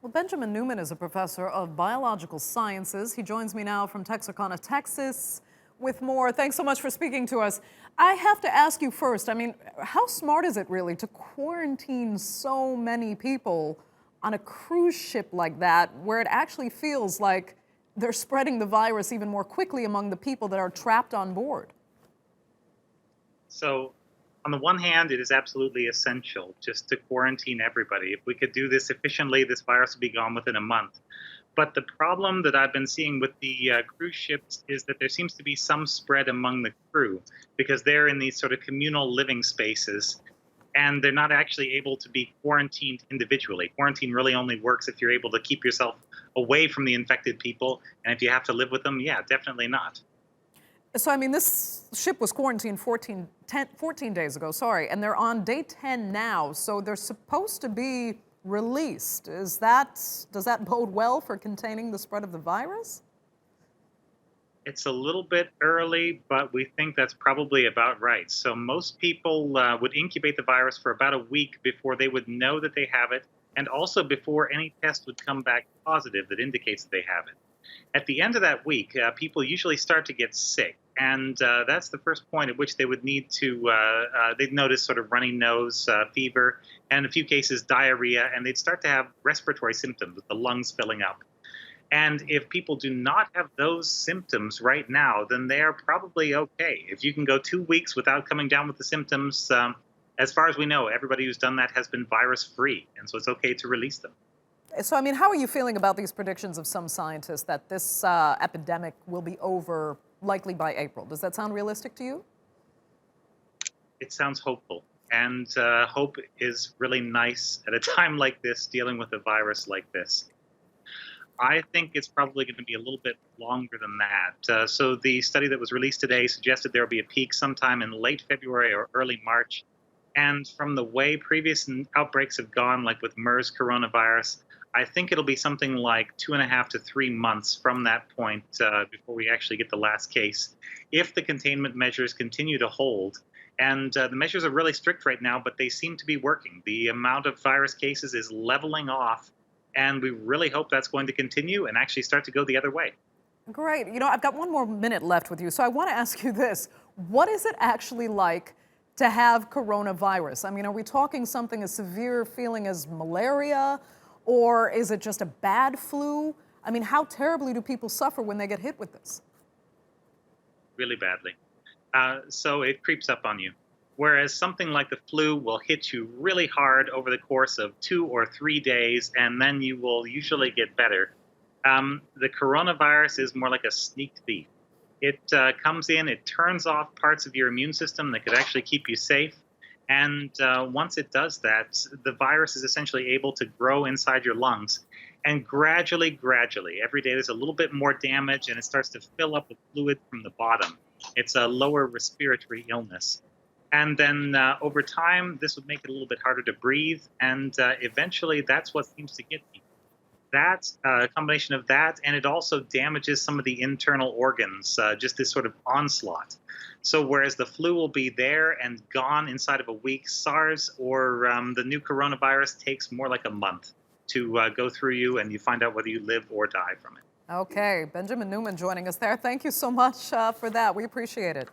Well, Benjamin Neuman is a professor of biological sciences. He joins me now from Texarkana, Texas, with more. Thanks so much for speaking to us. I have to ask you first, how smart is it really to quarantine so many people on a cruise ship like that, where it actually feels like they're spreading the virus even more quickly among the people that are trapped on board? So, on the one hand, it is absolutely essential just to quarantine everybody. If we could do this efficiently, this virus would be gone within a month. But the problem that I've been seeing with the cruise ships is that there seems to be some spread among the crew because they're in these sort of communal living spaces and they're not actually able to be quarantined individually. Quarantine really only works if you're able to keep yourself away from the infected people. And if you have to live with them, yeah, definitely not. So, this ship was quarantined 14 days ago, and they're on day 10 now, so they're supposed to be released. Does that bode well for containing the spread of the virus? It's a little bit early, but we think that's probably about right. So most people would incubate the virus for about a week before they would know that they have it, and also before any test would come back positive that indicates that they have it. At the end of that week, people usually start to get sick, and that's the first point at which they would need to, they'd notice sort of runny nose, fever, and in a few cases diarrhea, and they'd start to have respiratory symptoms with the lungs filling up. And if people do not have those symptoms right now, then they are probably okay. If you can go 2 weeks without coming down with the symptoms, as far as we know, everybody who's done that has been virus-free, and so it's okay to release them. So, how are you feeling about these predictions of some scientists that this epidemic will be over likely by April? Does that sound realistic to you? It sounds hopeful. And hope is really nice at a time like this, dealing with a virus like this. I think it's probably going to be a little bit longer than that. So the study that was released today suggested there will be a peak sometime in late February or early March. And from the way previous outbreaks have gone, like with MERS coronavirus, I think it'll be something like 2.5 to 3 months from that point before we actually get the last case, if the containment measures continue to hold. And the measures are really strict right now, but they seem to be working. The amount of virus cases is leveling off, and we really hope that's going to continue and actually start to go the other way. Great. I've got one more minute left with you, so I want to ask you this. What is it actually like to have coronavirus? Are we talking something as severe feeling as malaria, or is it just a bad flu? How terribly do people suffer when they get hit with this? Really badly. So it creeps up on you. Whereas something like the flu will hit you really hard over the course of 2 or 3 days, and then you will usually get better. The coronavirus is more like a sneak thief. It comes in, it turns off parts of your immune system that could actually keep you safe. And once it does that, the virus is essentially able to grow inside your lungs. And gradually, every day there's a little bit more damage, and it starts to fill up with fluid from the bottom. It's a lower respiratory illness. And then over time, this would make it a little bit harder to breathe. And eventually, that's what seems to get people. That's a combination of that, and it also damages some of the internal organs, just this sort of onslaught. So whereas the flu will be there and gone inside of a week, SARS or the new coronavirus takes more like a month to go through you, and you find out whether you live or die from it. Okay, Benjamin Neuman joining us there. Thank you so much for that. We appreciate it.